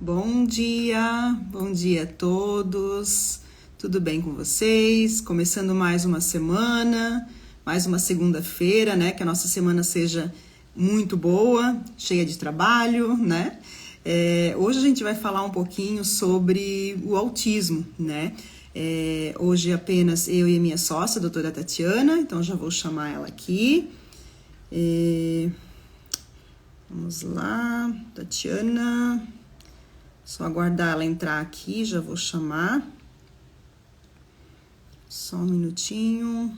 Bom dia a todos. Tudo bem com vocês? Começando mais uma semana, mais uma segunda-feira, né? Que a nossa semana seja muito boa, cheia de trabalho, né? Hoje a gente vai falar um pouquinho sobre o autismo, né? Hoje apenas eu e a minha sócia, a doutora Tatiana, então já vou chamar ela aqui. Vamos lá, Tatiana. Só aguardar ela entrar aqui, já vou chamar. Só um minutinho.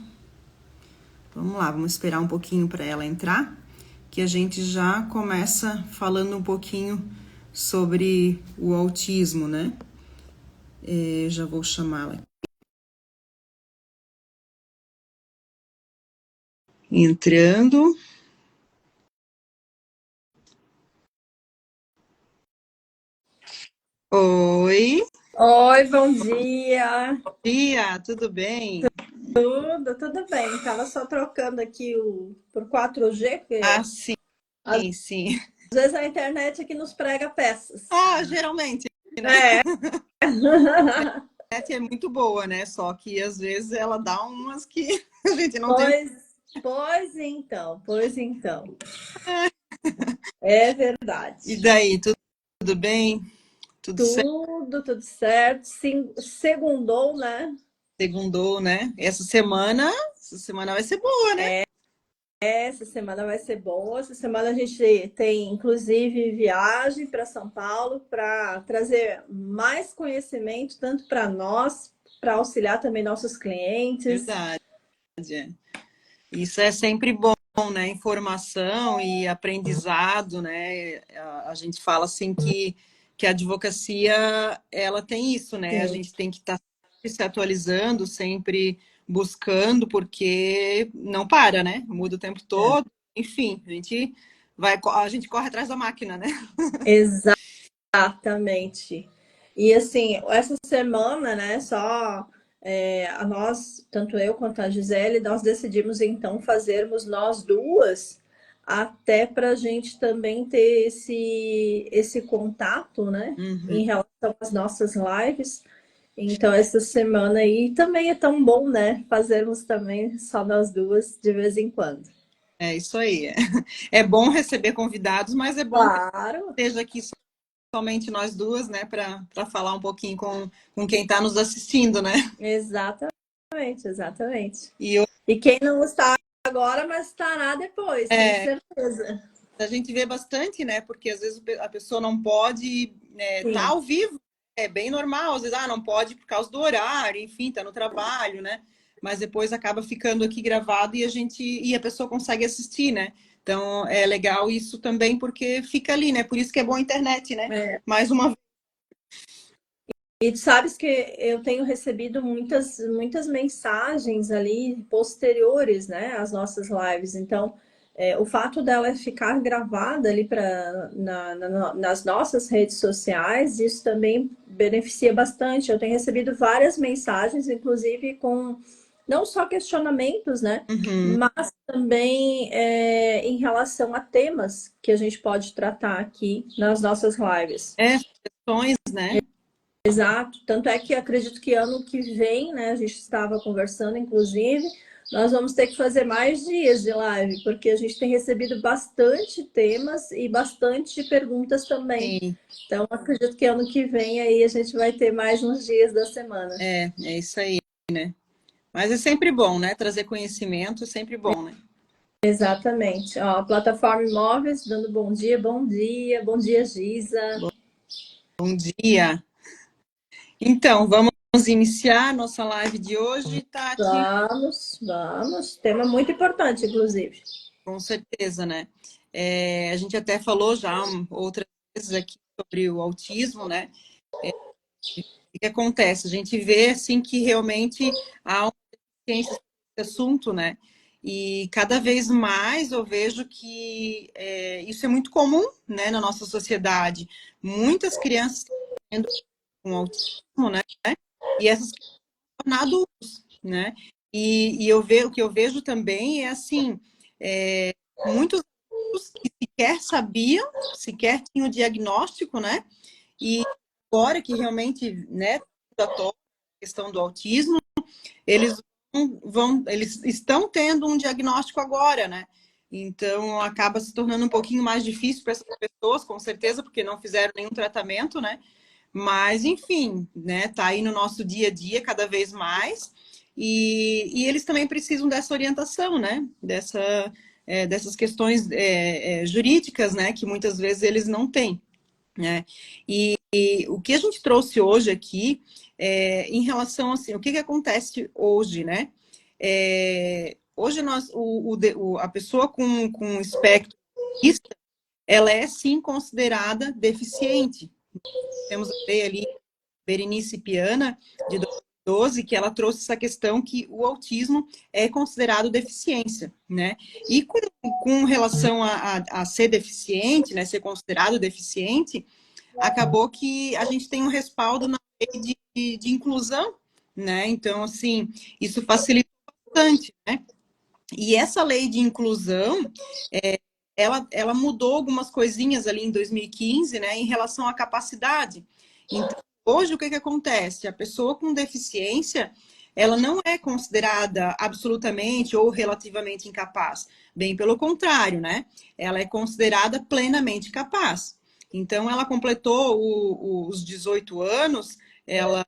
Vamos lá, vamos esperar um pouquinho para ela entrar, que a gente já começa falando um pouquinho sobre o autismo, né? Já vou chamá-la. Entrando. Oi. Oi, bom dia. Bom dia, tudo bem? Tudo bem. Tava só trocando aqui por 4G, porque Sim, às sim. vezes a internet aqui nos prega peças. Geralmente, né? É. A internet é muito boa, né? Só que às vezes ela dá umas que a gente não tem. Pois então. É verdade. E daí, tudo bem? Tudo certo? Tudo certo. Sim, segundou, né? Segundou, né? Essa semana vai ser boa, né? Essa semana vai ser boa. Essa semana a gente tem, inclusive, viagem para São Paulo para trazer mais conhecimento, tanto para nós, para auxiliar também nossos clientes. Verdade. Isso é sempre bom, né? Informação e aprendizado, né? A gente fala assim que a advocacia, ela tem isso, né? A Sim. gente tem que estar se atualizando, sempre buscando, porque não para, né? Muda o tempo todo. Enfim, a gente corre atrás da máquina, né? Exatamente. E assim, essa semana, né, a nós, tanto eu quanto a Gisele, nós decidimos então fazermos nós duas, até para a gente também ter esse contato, né, Uhum. em relação às nossas lives. Então, essa semana aí também é tão bom, né, fazermos também só nós duas de vez em quando. É isso aí. É bom receber convidados, mas é bom que Claro, esteja aqui somente nós duas, né, para falar um pouquinho com quem está nos assistindo, né? exatamente. E eu, E quem não está agora, mas estará depois, tenho é, certeza. a gente vê bastante, né? Porque às vezes a pessoa não pode tá Sim, ao vivo, é bem normal, às vezes não pode por causa do horário, enfim, tá no trabalho, né? Mas depois acaba ficando aqui gravado e a pessoa consegue assistir, né? Então é legal isso também porque fica ali, né? Por isso que é bom a internet, né? é. Mais uma vez. E tu sabes que eu tenho recebido muitas mensagens ali posteriores, né, às nossas lives. Então, o fato dela ficar gravada ali nas nossas redes sociais, isso também beneficia bastante. Eu tenho recebido várias mensagens, inclusive com não só questionamentos, né, Uhum. mas também em relação a temas que a gente pode tratar aqui nas nossas lives. Sugestões, né? Exato, tanto é que acredito que ano que vem, né, a gente estava conversando, inclusive, nós vamos ter que fazer mais dias de live, porque a gente tem recebido bastante temas e bastante perguntas também. Sim, Então, acredito que ano que vem aí a gente vai ter mais uns dias da semana. é isso aí, né? Mas é sempre bom, né? Trazer conhecimento é sempre bom, né? Exatamente. Ó, plataforma Imóveis dando bom dia, Giza. Bom dia. Então, vamos iniciar nossa live de hoje, Tati? Vamos. Tema muito importante, inclusive. Com certeza, né? A gente até falou já outras vezes aqui sobre o autismo, né? O que acontece? A gente vê, assim, que realmente há uma ciência sobre esse assunto, né? E cada vez mais eu vejo que isso é muito comum, né, na nossa sociedade. Muitas crianças tendo com autismo, né? E essas crianças adultos, né? E o que eu vejo também é assim, muitos adultos que sequer sabiam, sequer tinham o diagnóstico, né? e agora que realmente, né, a questão do autismo, eles eles estão tendo um diagnóstico agora, né? Então acaba se tornando um pouquinho mais difícil para essas pessoas, com certeza, porque não fizeram nenhum tratamento, né? Mas, enfim, né? Tá aí no nosso dia a dia cada vez mais. E eles também precisam dessa orientação, né? Dessas questões jurídicas, né? Que muitas vezes eles não têm, né? E o que a gente trouxe hoje aqui em relação assim, o que, que acontece hoje, né? Hoje a pessoa com espectro autista, ela é sim considerada deficiente. Temos a lei ali, Berenice Piana, de 2012, que ela trouxe essa questão que o autismo é considerado deficiência, né? E com relação a ser deficiente, né, ser considerado deficiente, acabou que a gente tem um respaldo na lei de inclusão, né? Então, assim, isso facilita bastante, né? E essa lei de inclusão, ela mudou algumas coisinhas ali em 2015, né, em relação à capacidade. Então, hoje, o que que acontece? A pessoa com deficiência, ela não é considerada absolutamente ou relativamente incapaz. Bem pelo contrário, né? Ela é considerada plenamente capaz. Então, ela completou os 18 anos, ela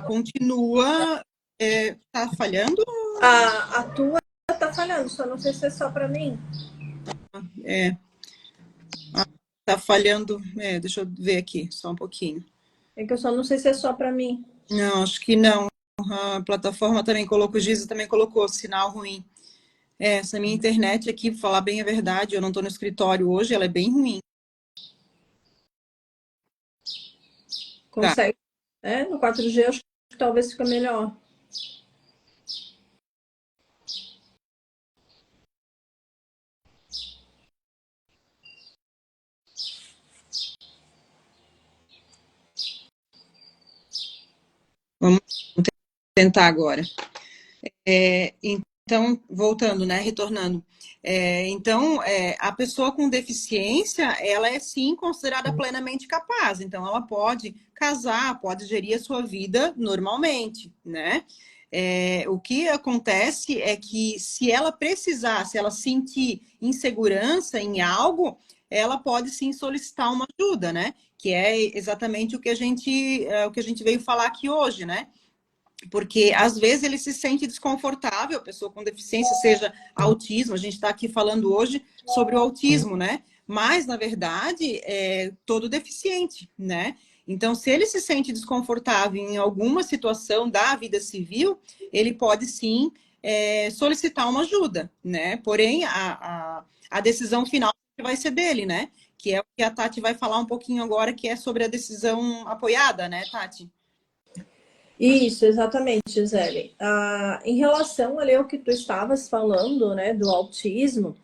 continua... tá falhando? A tua tá falhando, só não sei se é só para mim. É, tá falhando. Deixa eu ver aqui, só um pouquinho. É que eu só não sei se é só para mim. Não, acho que não. A plataforma também colocou, o Giza também colocou sinal ruim. Essa minha internet aqui, pra falar bem a verdade, eu não estou no escritório hoje, ela é bem ruim. Tá, Consegue? No 4G eu acho que talvez fica melhor. vamos tentar agora. Então, voltando, né, retornando. Então, a pessoa com deficiência, ela é sim considerada plenamente capaz. Então, ela pode casar, pode gerir a sua vida normalmente, né? O que acontece é que se ela precisar, se ela sentir insegurança em algo, ela pode sim solicitar uma ajuda, né? Que é exatamente o que a gente veio falar aqui hoje, né? Porque às vezes ele se sente desconfortável, a pessoa com deficiência, seja autismo, a gente está aqui falando hoje sobre o autismo, né? Mas, na verdade, é todo deficiente, né? Então, se ele se sente desconfortável em alguma situação da vida civil, ele pode sim solicitar uma ajuda, né? Porém, a decisão final vai ser dele, né? Que é o que a Tati vai falar um pouquinho agora, que é sobre a decisão apoiada, né, Tati? Isso, exatamente, Gisele. Em relação ali ao que tu estavas falando, né, do autismo,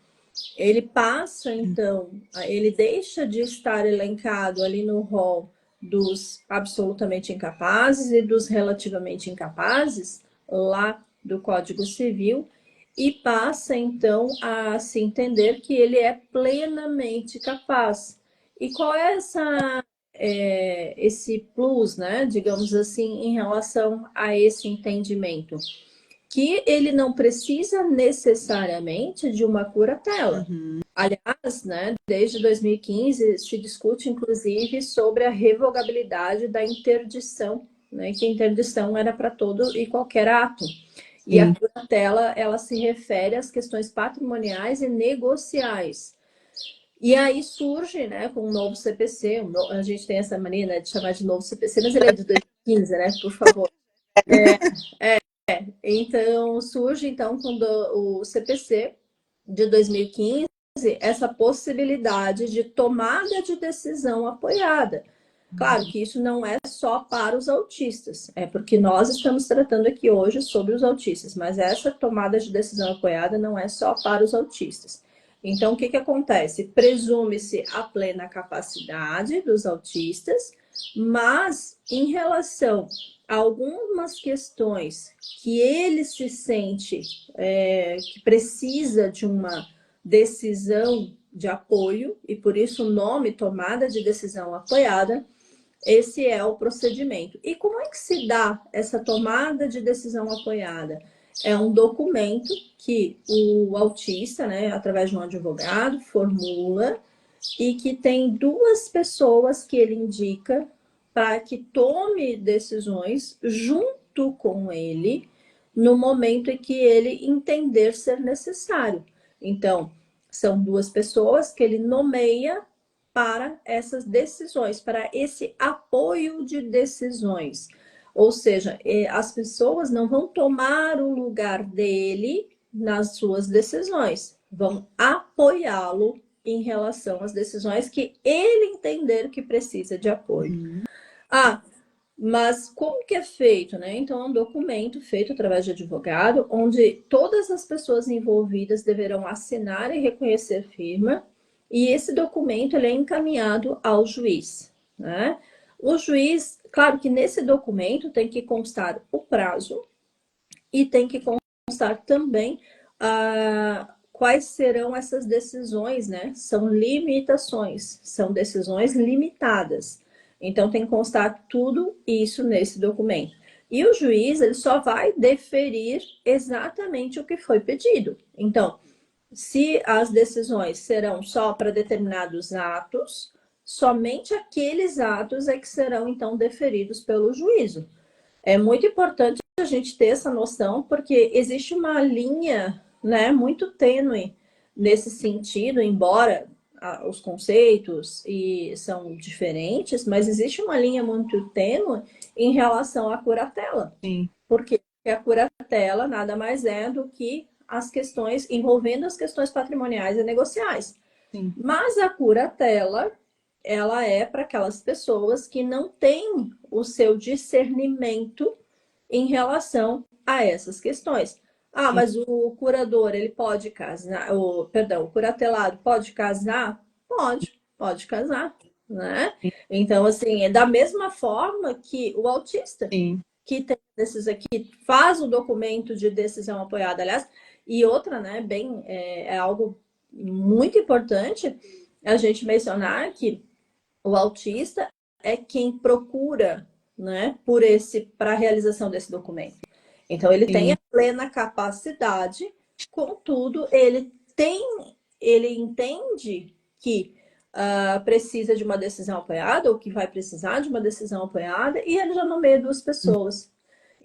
ele passa, então, ele deixa de estar elencado ali no rol dos absolutamente incapazes e dos relativamente incapazes, lá do Código Civil, e passa, então, a se entender que ele é plenamente capaz. E qual é esse plus, né, digamos assim, em relação a esse entendimento? Que ele não precisa necessariamente de uma curatela. Uhum. Aliás, né, desde 2015 se discute inclusive sobre a revogabilidade da interdição, né, que a interdição era para todo e qualquer ato. E a curatela, ela se refere às questões patrimoniais e negociais. E aí surge, né, com o novo CPC, a gente tem essa mania, né, de chamar de novo CPC, mas ele é de 2015, né, por favor. Então, surge então com o CPC de 2015 essa possibilidade de tomada de decisão apoiada. Claro que isso não é só para os autistas, é porque nós estamos tratando aqui hoje sobre os autistas, mas essa tomada de decisão apoiada não é só para os autistas. Então, o que acontece? Presume-se a plena capacidade dos autistas, mas em relação a algumas questões que ele se sente que precisa de uma decisão de apoio, e por isso o nome tomada de decisão apoiada, esse é o procedimento. E como é que se dá essa tomada de decisão apoiada? É um documento que o autista, né, através de um advogado, formula e que tem duas pessoas que ele indica para que tome decisões junto com ele no momento em que ele entender ser necessário. Então, são duas pessoas que ele nomeia para essas decisões, para esse apoio de decisões. Ou seja, as pessoas não vão tomar o lugar dele nas suas decisões, vão apoiá-lo em relação às decisões que ele entender que precisa de apoio. Uhum. Ah, mas como que é feito, né? Então, é um documento feito através de advogado, onde todas as pessoas envolvidas deverão assinar e reconhecer firma, e esse documento ele é encaminhado ao juiz, né? O juiz, claro que nesse documento tem que constar o prazo e tem que constar também quais serão essas decisões, né? São limitações, são decisões limitadas. Então, tem que constar tudo isso nesse documento. E o juiz, ele só vai deferir exatamente o que foi pedido. Então, se as decisões serão só para determinados atos, somente aqueles atos é que serão, então, deferidos pelo juízo. É muito importante a gente ter essa noção, porque existe uma linha, né, muito tênue nesse sentido, embora os conceitos são diferentes, mas existe uma linha muito tênue em relação à curatela. Sim. Porque a curatela nada mais é do que as questões envolvendo as questões patrimoniais e negociais. Sim. Mas a curatela, ela é para aquelas pessoas que não têm o seu discernimento em relação a essas questões. Ah, mas o curador, ele pode casar, o curatelado pode casar? Pode casar, né? Então, assim, é da mesma forma que o autista, Sim. que tem esses aqui, faz o documento de decisão apoiada, aliás, e outra, né, é algo muito importante a gente mencionar que o autista é quem procura, né, para a realização desse documento. Então, ele tem Sim. a plena capacidade, contudo, ele entende que precisa de uma decisão apoiada, ou que vai precisar de uma decisão apoiada, e ele já nomeia duas pessoas.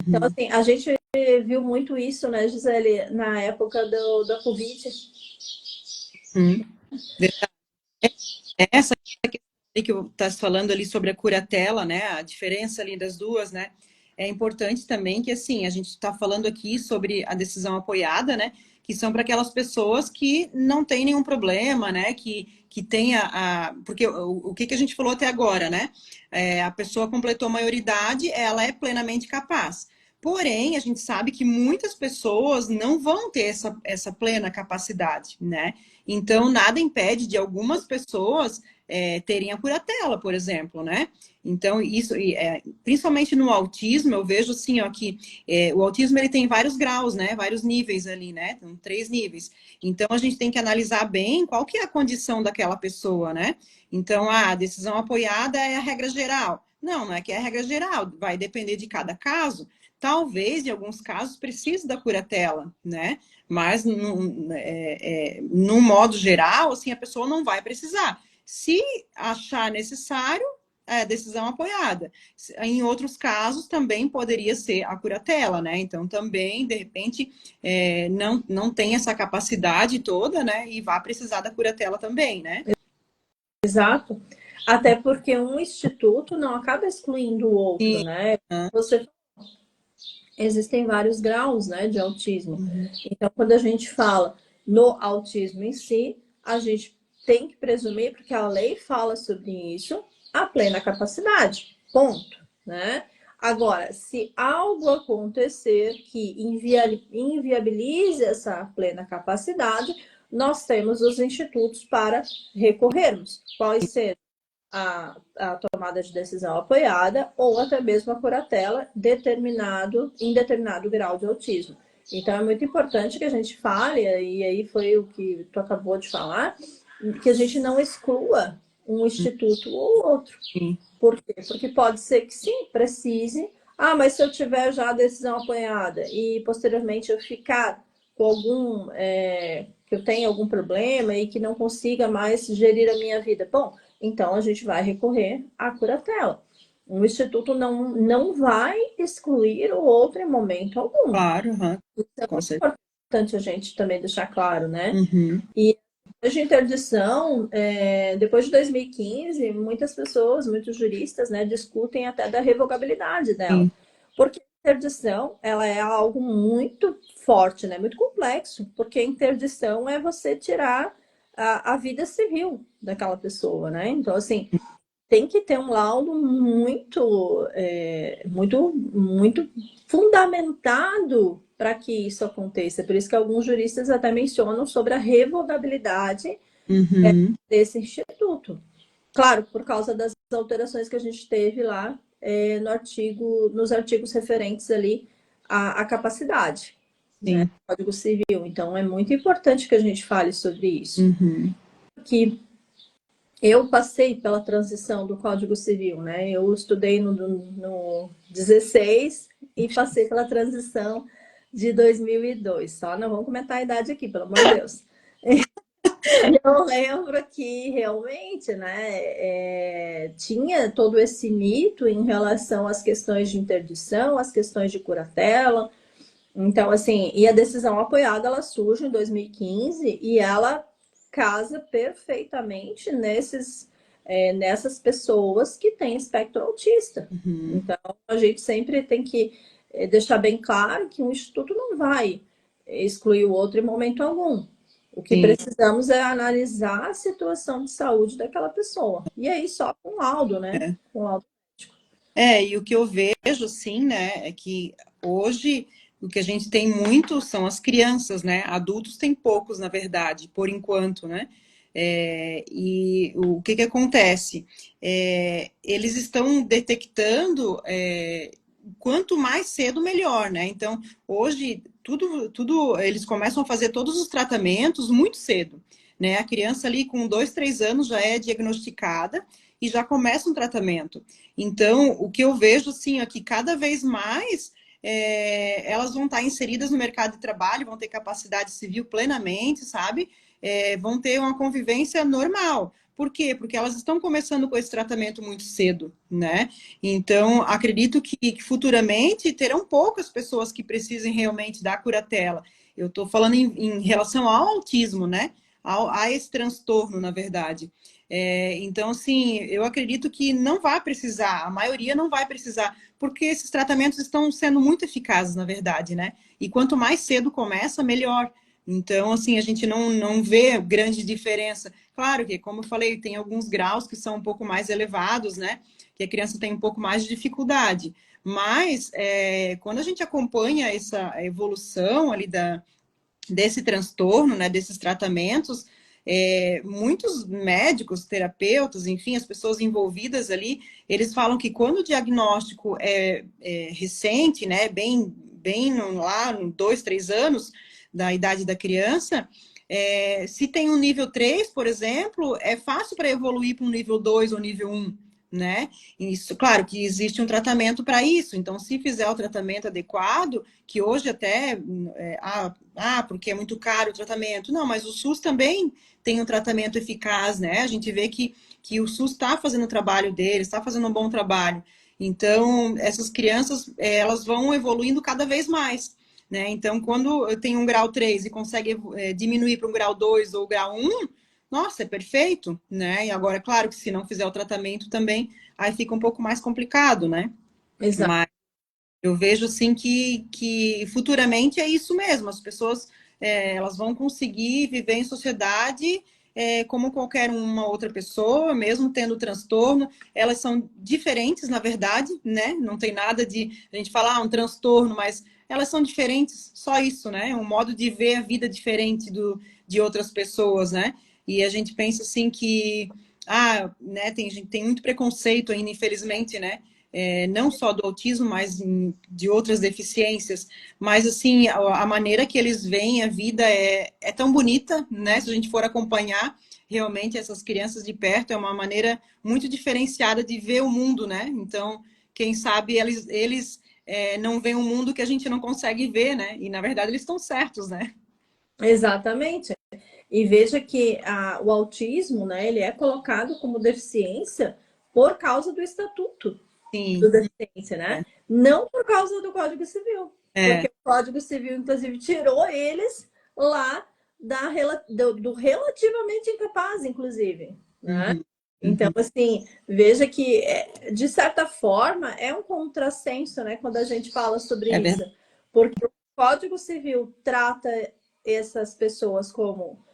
Então, Uhum. assim, a gente viu muito isso, né, Gisele, na época da Covid. Uhum. Essa questão que eu estás falando ali sobre a curatela, né? A diferença ali das duas, né? É importante também que, assim, a gente está falando aqui sobre a decisão apoiada, né? Que são para aquelas pessoas que não têm nenhum problema, né? Que tenha a... Porque o que a gente falou até agora, né? A pessoa completou a maioridade, ela é plenamente capaz. Porém, a gente sabe que muitas pessoas não vão ter essa plena capacidade, né? Então, nada impede de algumas pessoas terem a curatela, por exemplo, né? Então, isso, principalmente no autismo, eu vejo assim, ó, que o autismo ele tem vários graus, né? Vários níveis ali, né? Tem 3 níveis. Então, a gente tem que analisar bem qual que é a condição daquela pessoa, né? Então, a decisão apoiada é a regra geral. Não, não é que é a regra geral, vai depender de cada caso. Talvez, em alguns casos, precise da curatela, né? Mas, no modo geral, assim, a pessoa não vai precisar. Se achar necessário, é decisão apoiada. Em outros casos, também poderia ser a curatela, né? Então, também, de repente, não tem essa capacidade toda, né? E vai precisar da curatela também, né? Exato. Até porque um instituto não acaba excluindo o outro, Sim. né? Você existem vários graus, né, de autismo. Uhum. Então, quando a gente fala no autismo em si, a gente tem que presumir, porque a lei fala sobre isso, a plena capacidade. Ponto, né? Agora, se algo acontecer que inviabilize essa plena capacidade, nós temos os institutos para recorrermos. Quais sejam a tomada de decisão apoiada ou até mesmo a curatela em determinado grau de autismo. Então, é muito importante que a gente fale, e aí foi o que tu acabou de falar, que a gente não exclua um instituto ou outro. Sim. Por quê? Porque pode ser que sim, precise. Ah, mas se eu tiver já a decisão apanhada e posteriormente eu ficar com algum, que eu tenha algum problema e que não consiga mais gerir a minha vida, bom, então a gente vai recorrer à curatela. O instituto não vai excluir o outro em momento algum. Claro, uhum, Isso é com muito certeza. importante a gente também deixar claro, né? Uhum, E de interdição, depois de 2015, muitas pessoas, muitos juristas, né, discutem até da revogabilidade dela. sim. Porque a interdição, ela é algo muito forte, né, muito complexo, porque a interdição é você tirar a vida civil daquela pessoa, né? Então, assim, tem que ter um laudo muito fundamentado para que isso aconteça. Por isso que alguns juristas até mencionam sobre a revogabilidade Uhum, desse instituto. Claro, por causa das alterações que a gente teve lá no nos artigos referentes ali à capacidade, né, sim. do Código Civil. Então, é muito importante que a gente fale sobre isso. Uhum, Que eu passei pela transição do Código Civil, né? Eu estudei no 16 e passei pela transição de 2002. Só não vamos comentar a idade aqui, pelo amor de Deus. Eu lembro que realmente, né, tinha todo esse mito em relação às questões de interdição, às questões de curatela. Então, assim, e a decisão apoiada, ela surge em 2015 e ela casa perfeitamente nessas pessoas que têm espectro autista. uhum, Então, a gente sempre tem que deixar bem claro que um instituto não vai excluir o outro em momento algum. O que sim. precisamos é analisar a situação de saúde daquela pessoa. E aí, só com laudo, né? É. Com laudo. E o que eu vejo, sim, né, é que hoje o que a gente tem muito são as crianças, né? Adultos tem poucos, na verdade, por enquanto, né? E o que acontece? Eles estão detectando quanto mais cedo, melhor, né? Então, hoje, tudo, eles começam a fazer todos os tratamentos muito cedo, né? A criança ali com 2, 3 anos já é diagnosticada e já começa um tratamento. Então, o que eu vejo, assim, é que cada vez mais elas vão estar inseridas no mercado de trabalho, vão ter capacidade civil plenamente, sabe? Vão ter uma convivência normal. Por quê? Porque elas estão começando com esse tratamento muito cedo, né? Então, acredito que futuramente terão poucas pessoas que precisem realmente da curatela. Eu estou falando em relação ao autismo, né? A esse transtorno, na verdade. Então, assim, eu acredito que não vai precisar, a maioria não vai precisar, porque esses tratamentos estão sendo muito eficazes, na verdade, né? E quanto mais cedo começa, melhor. Então, assim, a gente não vê grande diferença. Claro que, como eu falei, tem alguns graus que são um pouco mais elevados, né? Que a criança tem um pouco mais de dificuldade. Mas, quando a gente acompanha essa evolução ali desse transtorno, né, desses tratamentos, muitos médicos, terapeutas, enfim, as pessoas envolvidas ali, eles falam que quando o diagnóstico é recente, né, bem lá, no 2, 3 anos da idade da criança, se tem um nível 3, por exemplo, é fácil para evoluir para um nível 2 ou nível 1, né? Isso, claro que existe um tratamento para isso, então se fizer o tratamento adequado, que hoje até porque é muito caro o tratamento. Não, mas o SUS também tem um tratamento eficaz, né? A gente vê que o SUS está fazendo o trabalho dele, está fazendo um bom trabalho. Então, essas crianças, elas vão evoluindo cada vez mais, né? Então, quando tem um grau 3 e consegue diminuir para um grau 2 ou grau 1, nossa, é perfeito, né? E agora, claro que se não fizer o tratamento também, aí fica um pouco mais complicado, né? Exato. Mas eu vejo assim que futuramente é isso mesmo, as pessoas elas vão conseguir viver em sociedade como qualquer uma outra pessoa, mesmo tendo transtorno, elas são diferentes, na verdade, né? Não tem nada de a gente falar um transtorno, mas elas são diferentes, só isso, né? Um modo de ver a vida diferente de outras pessoas, né? E a gente pensa assim que, né, tem muito preconceito ainda, infelizmente, né? não só do autismo, mas de outras deficiências. Mas, assim, a maneira que eles veem a vida é tão bonita, né? Se a gente for acompanhar realmente essas crianças de perto, é uma maneira muito diferenciada de ver o mundo, né? Então, quem sabe eles não veem um mundo que a gente não consegue ver, né? E, na verdade, eles estão certos, né? Exatamente. E veja que o autismo, né, ele é colocado como deficiência por causa do estatuto do Sim, deficiência, né? Não por causa do Código Civil. Porque é. o Código Civil, inclusive, tirou eles lá do relativamente incapaz, inclusive, né? Uhum, Então, uhum. assim, veja que, de certa forma, é um contrassenso, né, quando a gente fala sobre É isso. verdade. Porque o Código Civil trata essas pessoas como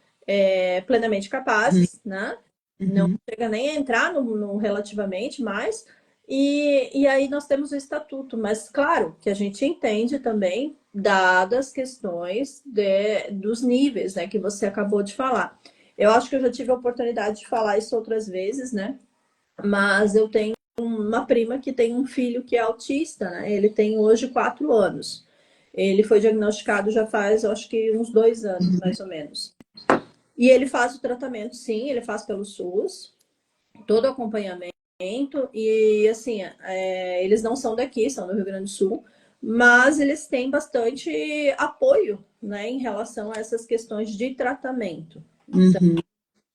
plenamente capazes, né? Não Uhum. chega nem a entrar no relativamente mais. E aí nós temos o estatuto, mas claro que a gente entende também, dadas as questões dos níveis, né, que você acabou de falar. Eu acho que eu já tive a oportunidade de falar isso outras vezes, né? Mas eu tenho uma prima que tem um filho que é autista, né? Ele tem hoje 4 anos. Ele foi diagnosticado já faz, eu acho que uns 2 anos, mais ou menos. E ele faz o tratamento, sim, ele faz pelo SUS, todo o acompanhamento. E assim, eles não são daqui, são do Rio Grande do Sul, mas eles têm bastante apoio, né, em relação a essas questões de tratamento. Então, Uhum.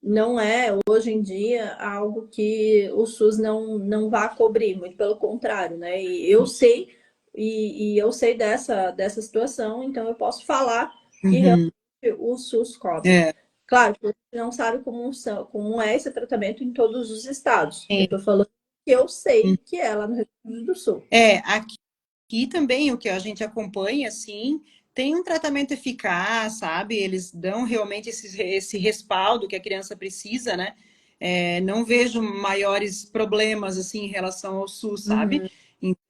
não é hoje em dia algo que o SUS não vá cobrir, muito pelo contrário, né? E eu sei, eu sei dessa situação, então eu posso falar que realmente Uhum. o SUS cobre. É. Claro que a gente não sabe como é esse tratamento em todos os estados. Eu Sim. estou falando que eu sei que é lá no Rio Grande do Sul. Aqui também o que a gente acompanha, assim, tem um tratamento eficaz, sabe? Eles dão realmente esse respaldo que a criança precisa, né? Não vejo maiores problemas, assim, em relação ao SUS, sabe? Uhum, Então,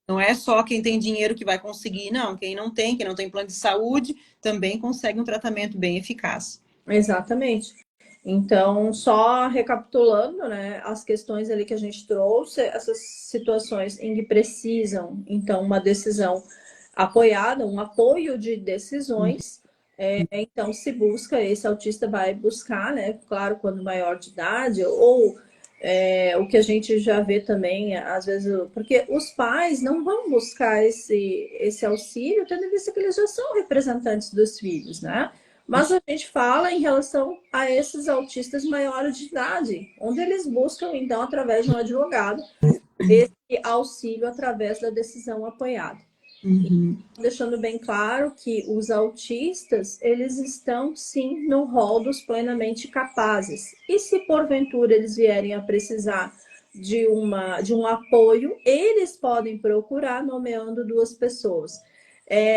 não é só quem tem dinheiro que vai conseguir, não. Quem não tem plano de saúde, também consegue um tratamento bem eficaz. exatamente. Então, só recapitulando, né, as questões ali que a gente trouxe, essas situações em que precisam, então, uma decisão apoiada, um apoio de decisões, então se busca, esse autista vai buscar, né, claro, quando maior de idade, ou o que a gente já vê também, às vezes, porque os pais não vão buscar esse auxílio, tendo em vista que eles já são representantes dos filhos, né? Mas a gente fala em relação a esses autistas maiores de idade, onde eles buscam, então, através de um advogado, esse auxílio através da decisão apoiada. Uhum. Deixando bem claro que os autistas, eles estão, sim, no rol dos plenamente capazes. E se, porventura, eles vierem a precisar de um apoio, eles podem procurar nomeando 2 pessoas.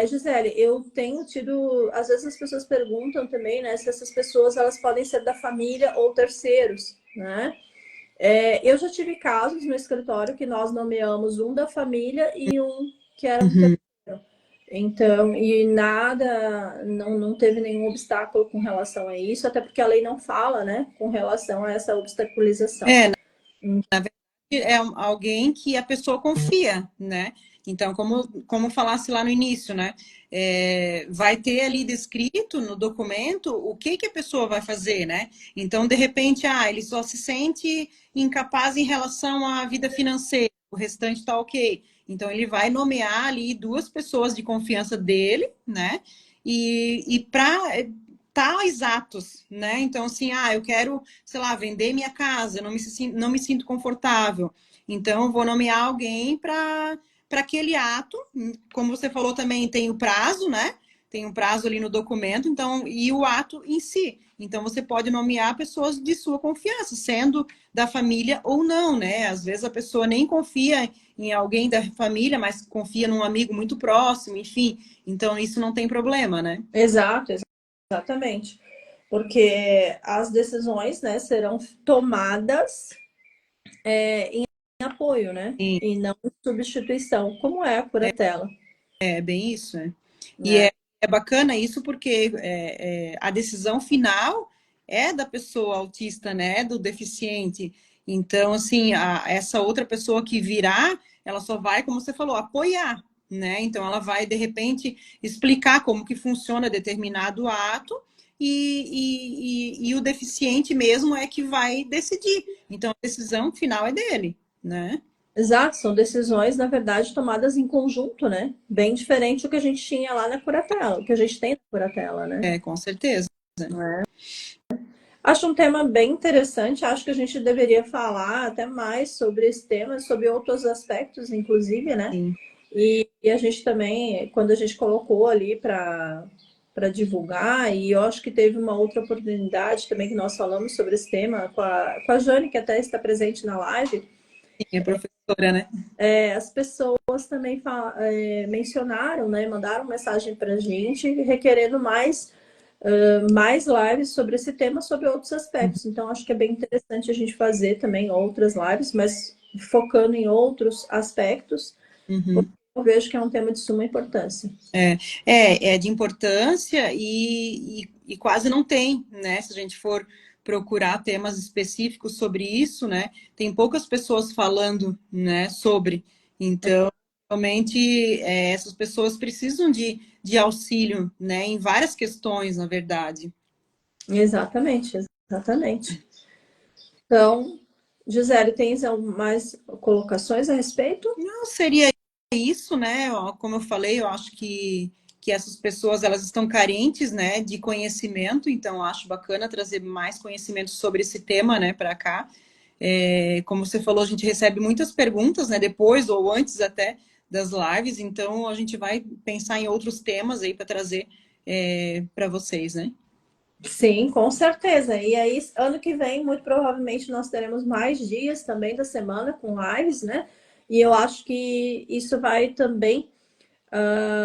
Gisele, eu tenho tido, às vezes as pessoas perguntam também, né, se essas pessoas elas podem ser da família ou terceiros, né? Eu já tive casos no escritório que nós nomeamos um da família e um que era um Uhum. terceiro. Então, e nada, não teve nenhum obstáculo com relação a isso, até porque a lei não fala, né, com relação a essa obstaculização. É, alguém que a pessoa confia, né? Então, como falasse lá no início, né? Vai ter ali descrito no documento o que a pessoa vai fazer, né? Então, de repente, ele só se sente incapaz em relação à vida financeira, o restante tá ok. Então, ele vai nomear ali 2 pessoas de confiança dele, né? E para tais atos, né? Então, assim, eu quero, sei lá, vender minha casa, não me sinto confortável. Então, eu vou nomear alguém para aquele ato. Como você falou também, tem o prazo, né? Tem um prazo ali no documento, então, e o ato em si. Então, você pode nomear pessoas de sua confiança, sendo da família ou não, né? Às vezes a pessoa nem confia em alguém da família, mas confia num amigo muito próximo, enfim. Então, isso não tem problema, né? Exato, exatamente. Porque as decisões, né, serão tomadas em apoio, né? Sim, E não em substituição, como é a curatela, é bem isso, né? E né? é bacana isso porque a decisão final é da pessoa autista, né? Do deficiente. Então, assim, essa outra pessoa que virá, ela só vai, como você falou, apoiar, né? Então, ela vai, de repente, explicar como que funciona determinado ato e o deficiente mesmo é que vai decidir. Então, a decisão final é dele, né? Exato, são decisões, na verdade, tomadas em conjunto, né? Bem diferente do que a gente tinha lá na Curatela, o que a gente tem na Curatela, né? É, com certeza. Acho um tema bem interessante, acho que a gente deveria falar até mais sobre esse tema, sobre outros aspectos, inclusive, né? Sim. E a gente também, quando a gente colocou ali para divulgar, e eu acho que teve uma outra oportunidade também que nós falamos sobre esse tema com a Jane, que até está presente na live. Sim, é professora, né? As pessoas também mencionaram, né, mandaram mensagem para a gente requerendo mais lives sobre esse tema, sobre outros aspectos. Então, acho que é bem interessante a gente fazer também outras lives, mas focando em outros aspectos, Uhum. eu vejo que é um tema de suma importância. É de importância e quase não tem, né? Se a gente for procurar temas específicos sobre isso, né? Tem poucas pessoas falando, né, sobre. Então, realmente, essas pessoas precisam de auxílio, né, em várias questões, na verdade. Exatamente, exatamente. Então, Gisele, tens mais colocações a respeito? Não seria isso, né? Como eu falei, eu acho que essas pessoas elas estão carentes, né, de conhecimento, então eu acho bacana trazer mais conhecimento sobre esse tema, né, para cá. Como você falou, a gente recebe muitas perguntas, né, depois ou antes até das lives, então a gente vai pensar em outros temas aí para trazer para vocês, né? Sim, com certeza. E aí, ano que vem, muito provavelmente, nós teremos mais dias também da semana com lives, né? E eu acho que isso vai também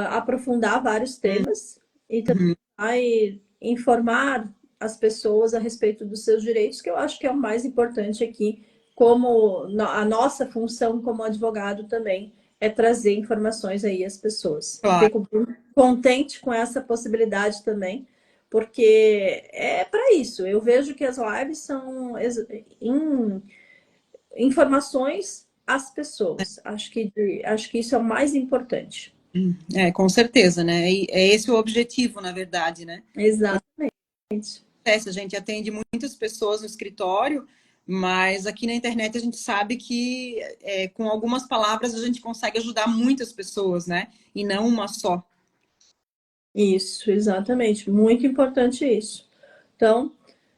aprofundar vários temas e também Uhum. vai informar as pessoas a respeito dos seus direitos, que eu acho que é o mais importante aqui, como a nossa função como advogado também é trazer informações aí às pessoas. Claro. Fico contente com essa possibilidade também, porque é para isso. Eu vejo que as lives são informações às pessoas. Acho que isso é o mais importante. Com certeza, né? E é esse o objetivo, na verdade, né? Exatamente. A gente atende muitas pessoas no escritório, mas aqui na internet a gente sabe que com algumas palavras a gente consegue ajudar muitas pessoas, né? E não uma só. Isso, exatamente. Muito importante isso. Então,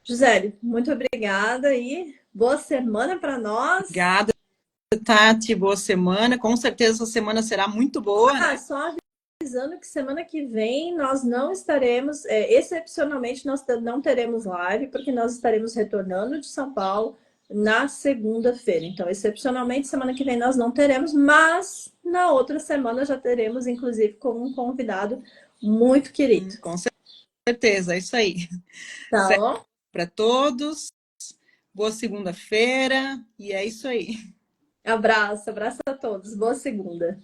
Gisele, muito obrigada e boa semana para nós. Obrigada, Tati. Boa semana. Com certeza essa semana será muito boa, né? Só avisando que semana que vem nós não estaremos, excepcionalmente, nós não teremos live, porque nós estaremos retornando de São Paulo na segunda-feira. Então, excepcionalmente, semana que vem nós não teremos, mas na outra semana já teremos, inclusive, com um convidado muito querido. Com certeza, é isso aí. Tá Certo bom? para todos. Boa segunda-feira. E é isso aí. Abraço, abraço a todos. Boa segunda.